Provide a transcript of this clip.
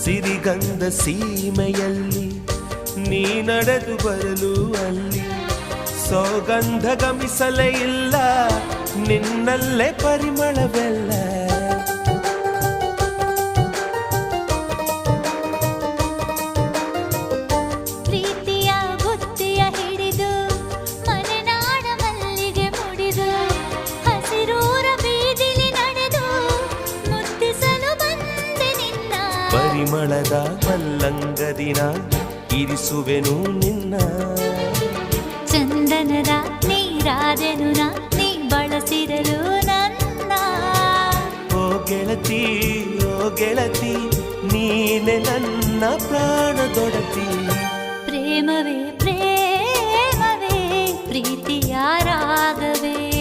ಸಿರಿಗಂಧ ಸೀಮೆಯಲ್ಲಿ ನೀ ನಡೆದು ಬರಲು ಅಲ್ಲಿ ಸೌಗಂಧ ಗಮಿಸಲೇ ಇಲ್ಲ ನಿನ್ನಲ್ಲೇ ಪರಿಮಳವೆಲ್ಲ ಪ್ರೀತಿಯ ಬುತ್ತಿಯ ಹಿಡಿದು ಮಲೆನಾಡ ಮಲ್ಲಿಗೆ ಮುಡಿದು ಹಸಿರೂರ ಬೀದಿಲಿ ನಡೆದು ಮುತ್ತಿಸಲು ಬಂದೆ ನಿನ್ನ ಪರಿಮಳದ ಮಲ್ಲಂಗದಿನ ಇರಿಸುವೆನು ನಿನ್ನ ಚಂದನದ ನೀರಾದೆನು ನೀ ಬಳಸಿರಲು ನನ್ನ ಓ ಗೆಳತಿ ನೀನೆ ನನ್ನ ಪ್ರಾಣ